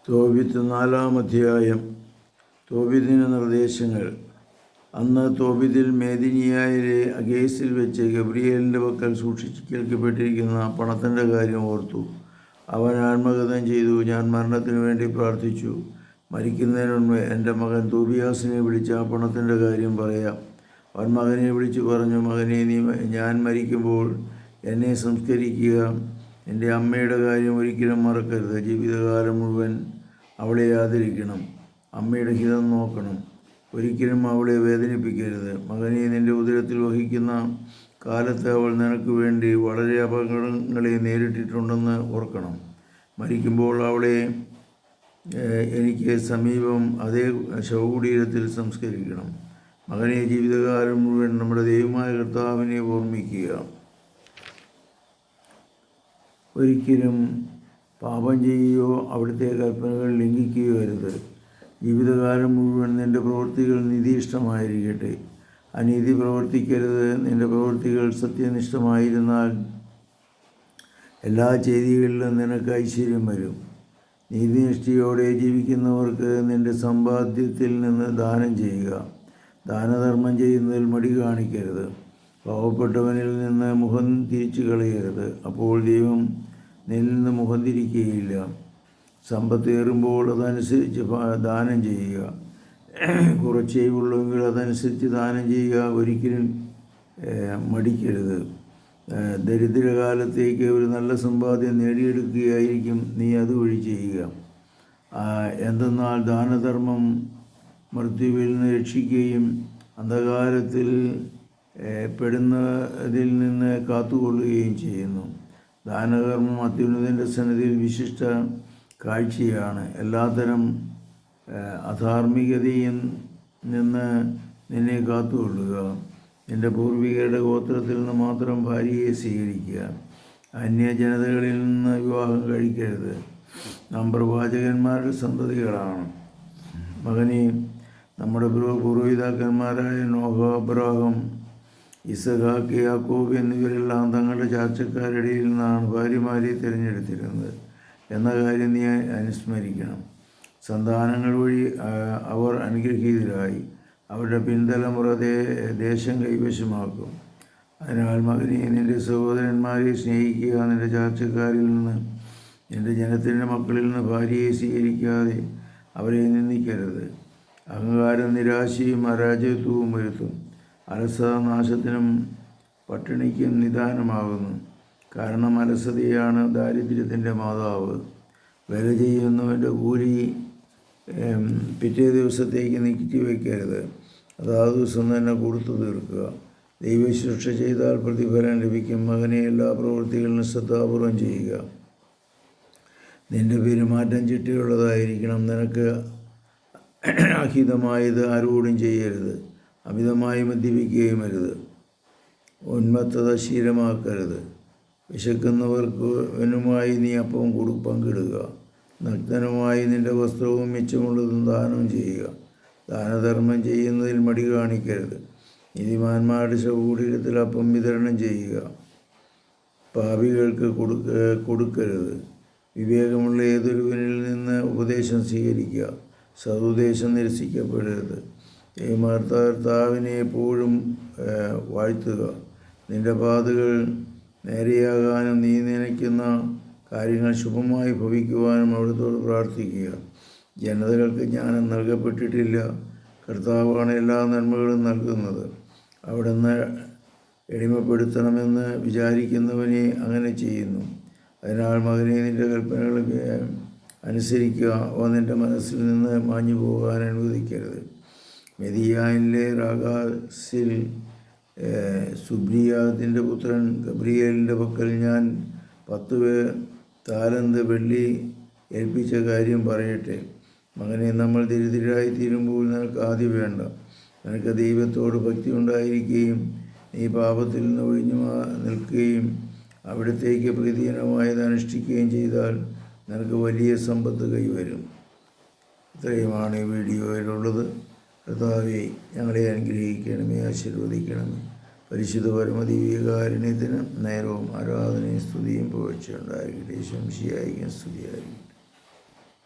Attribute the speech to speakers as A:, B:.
A: തോബിത്ത് 4-ാം അധ്യായം. തോബിത്തിൻ്റെ നിർദ്ദേശങ്ങൾ. അന്ന് തോബിത്തിൽ മേദിനിയായിലെ അഗേസിൽ വെച്ച് ഗബ്രിയേലിൻ്റെ പക്കൽ സൂക്ഷിക്കൽപ്പെട്ടിരിക്കുന്ന പണത്തിൻ്റെ കാര്യം ഓർത്തു. അവൻ ആത്മഗതം ചെയ്തു, ഞാൻ മരണത്തിനു വേണ്ടി പ്രാർത്ഥിച്ചു. മരിക്കുന്നതിന് മുൻപ് എൻ്റെ മകൻ തോബിയാസിനെ വിളിച്ച് ആ പണത്തിൻ്റെ കാര്യം പറയാം. അവൻ മകനെ വിളിച്ചു പറഞ്ഞു, മകനെ, ഞാൻ മരിക്കുമ്പോൾ എന്നെ സംസ്കരിക്കുക. എൻ്റെ അമ്മയുടെ കാര്യം ഒരിക്കലും മറക്കരുത്. ജീവിതകാലം മുഴുവൻ അവളെ ആദരിക്കണം. അമ്മയുടെ ഹിതം നോക്കണം. ഒരിക്കലും അവളെ വേദനിപ്പിക്കരുത്. മകനെ, നിൻ്റെ ഉദരത്തിൽ വഹിക്കുന്ന കാലത്ത് അവൾ നിനക്ക് വേണ്ടി വളരെ അപകടങ്ങളെ നേരിട്ടിട്ടുണ്ടെന്ന് ഓർക്കണം. മരിക്കുമ്പോൾ അവളെ എനിക്ക് സമീപം അതേ ശവകുടീരത്തിൽ സംസ്കരിക്കണം. മകനെ, ജീവിതകാലം മുഴുവൻ നമ്മുടെ ദൈവമായ കർത്താവിനെ ഓർമ്മിക്കുക. ഒരിക്കലും പാപം ചെയ്യുകയോ അവിടുത്തെ കൽപ്പനകൾ ലംഘിക്കുകയോ അരുത്. ജീവിതകാലം മുഴുവൻ നിൻ്റെ പ്രവൃത്തികൾ നീതിഷ്ഠമായിരിക്കട്ടെ. അനീതി പ്രവർത്തിക്കരുത്. നിൻ്റെ പ്രവൃത്തികൾ സത്യനിഷ്ഠമായിരുന്നാൽ എല്ലാ ചെയ്തികളിലും നിനക്ക് ഐശ്വര്യം വരും. നീതിനിഷ്ഠയോടെ ജീവിക്കുന്നവർക്ക് നിൻ്റെ സമ്പാദ്യത്തിൽ നിന്ന് ദാനം ചെയ്യുക. ദാനധർമ്മം ചെയ്യുന്നതിൽ മടി കാണിക്കരുത്. പാവപ്പെട്ടവനിൽ നിന്ന് മുഖം തിരിച്ചു കളയരുത്. അപ്പോൾ ദൈവം നിന്നിൽ നിന്ന് മുഖം തിരിക്കുകയില്ല. സമ്പത്തേറുമ്പോൾ അതനുസരിച്ച് ദാനം ചെയ്യുക. കുറച്ചേ ഉള്ളെങ്കിൽ അതനുസരിച്ച് ദാനം ചെയ്യുക. ഒരിക്കലും മടിക്കരുത്. ദരിദ്രകാലത്തേക്ക് ഒരു നല്ല സമ്പാദ്യം നേടിയെടുക്കുകയായിരിക്കും നീ അതുവഴി ചെയ്യുക. എന്തെന്നാൽ ദാനധർമ്മം മൃത്യുവിൽ നിന്ന് രക്ഷിക്കുകയും അന്ധകാരത്തിൽ പെടുന്നതിൽ നിന്ന് കാത്തുകൊള്ളുകയും ചെയ്യുന്നു. ദാനകർമ്മം അത്യുന്നതൻ്റെ സന്നിധിയിൽ വിശിഷ്ട കാഴ്ചയാണ്. എല്ലാത്തരം അധാർമികതയിൽ നിന്ന് നിന്നെ കാത്തുകൊള്ളുക. നിൻ്റെ പൂർവികരുടെ ഗോത്രത്തിൽ നിന്ന് മാത്രം ഭാര്യയെ സ്വീകരിക്കുക. അന്യജനതകളിൽ നിന്ന് വിവാഹം കഴിക്കരുത്. നാം പ്രവാചകന്മാരുടെ സന്തതികളാണ്. മകനെ, നമ്മുടെ പൂർവ്വപിതാക്കന്മാരായ നോഹ, അബ്രാഹാം, ഇസഹാക്ക്, യാക്കോബ് എന്നിവരെല്ലാം തങ്ങളുടെ ചാർച്ചക്കാരുടെ നിന്നാണ് ഭാര്യമാരെ തിരഞ്ഞെടുത്തിരുന്നത് എന്ന കാര്യം നീ അനുസ്മരിക്കണം. സന്താനങ്ങൾ വഴി അവർ അനുഗ്രഹീതരായി. അവരുടെ പിൻതലമുറ ദേശം കൈവശമാക്കും. അതിനാൽ മകനെ, നിൻ്റെ സഹോദരന്മാരെ സ്നേഹിക്കുക. നിൻ്റെ ചാർച്ചക്കാരിൽ നിന്ന്, നിൻ്റെ ജനത്തിൻ്റെ മക്കളിൽ നിന്ന് ഭാര്യയെ സ്വീകരിക്കാതെ അവരെ നിന്ദിക്കരുത്. അഹങ്കാരം നിരാശയും അരാജകത്വവും വരുത്തും. അലസത നാശത്തിനും പട്ടിണിക്കും നിദാനമാകുന്നു. കാരണം അലസതയാണ് ദാരിദ്ര്യത്തിൻ്റെ മാതാവ്. വില ചെയ്യുന്നവൻ്റെ കൂലി പിറ്റേ ദിവസത്തേക്ക് നീക്കിവെക്കരുത്. അതാത് ദിവസം തന്നെ കൊടുത്തു തീർക്കുക. ദൈവശുശ്രൂഷ ചെയ്താൽ പ്രതിഫലം ലഭിക്കും. മകനെ, എല്ലാ പ്രവൃത്തികളിലും ശ്രദ്ധാപൂർവം ചെയ്യുക. നിൻ്റെ പെരുമാറ്റം ചിട്ടയുള്ളതായിരിക്കണം. നിനക്ക് അഹിതമായത് ആരോടും ചെയ്യരുത്. അമിതമായി മദ്യപിക്കുകയും അരുത്. ഉന്മത്തത ശീലമാക്കരുത്. വിശക്കുന്നവർക്കുമായി നീ അപ്പം പങ്കിടുക. നഗ്നനുമായി നിൻ്റെ വസ്ത്രവും മിച്ചമുള്ളതും ദാനം ചെയ്യുക. ദാനധർമ്മം ചെയ്യുന്നതിൽ മടി കാണിക്കരുത്. നീതിമാന്മാരുടെ ശവകുടീരത്തിൽ അപ്പം വിതരണം ചെയ്യുക. പാപികൾക്ക് കൊടുക്കരുത്. വിവേകമുള്ള ഏതൊരുവനിൽ നിന്ന് ഉപദേശം സ്വീകരിക്കുക. സതുപദേശം നിരസിക്കപ്പെടരുത്. കർത്താവിനെ എപ്പോഴും വാഴ്ത്തുക. നിൻ്റെ പാതകൾ നേരെയാകാനും നീ നനയ്ക്കുന്ന കാര്യങ്ങൾ ശുഭമായി ഭവിക്കുവാനും അവിടുത്തോട് പ്രാർത്ഥിക്കുക. ജനതകൾക്ക് ജ്ഞാനം നൽകപ്പെട്ടിട്ടില്ല. കർത്താവാണ് എല്ലാ നന്മകളും നൽകുന്നത്. അവിടുന്ന് എളിമപ്പെടുത്തണമെന്ന് വിചാരിക്കുന്നവനെ അങ്ങനെ ചെയ്യുന്നു. അതിനാൽ മകനെ, നിൻ്റെ കൽപ്പനകൾ അനുസരിക്കുക. അവ നിൻ്റെ മനസ്സിൽ നിന്ന് മാഞ്ഞു പോകാൻ അനുവദിക്കരുത്. മെദിയാനിലെ റാഗാസിൽ സുബ്രിയാത്തിൻ്റെ പുത്രൻ ഗബ്രിയേലിൻ്റെ പക്കൽ ഞാൻ 10 താലന്ത് വെള്ളി ഏൽപ്പിച്ച കാര്യം പറയട്ടെ. മകനെ, നമ്മൾ ദരിദ്രരായി തീരുമ്പോൾ നിനക്ക് ആദ്യം വേണ്ട. നിനക്ക് ദൈവത്തോട് ഭക്തി ഉണ്ടായിരിക്കുകയും നീ പാപത്തിൽ നിന്ന് ഒഴിഞ്ഞു നിൽക്കുകയും അവിടത്തേക്ക് പ്രീതിജനകമായത് അനുഷ്ഠിക്കുകയും ചെയ്താൽ നിനക്ക് വലിയ സമ്പത്ത് കൈവരും. ഇത്രയുമാണ് ഈ വീഡിയോയിലുള്ളത്. കർത്താവേ, ഞങ്ങളെ അനുഗ്രഹിക്കണമേ, ആശീർവദിക്കണമേ. പരിശുദ്ധ പരമദിവ്യകാരുണ്യത്തിന് നേരവും ആരാധനയും സ്തുതിയും പുകഴ്ചയുണ്ടായിരിക്കട്ടെ. ശംസിയായിരിക്കും സ്തുതിയായിരിക്കും.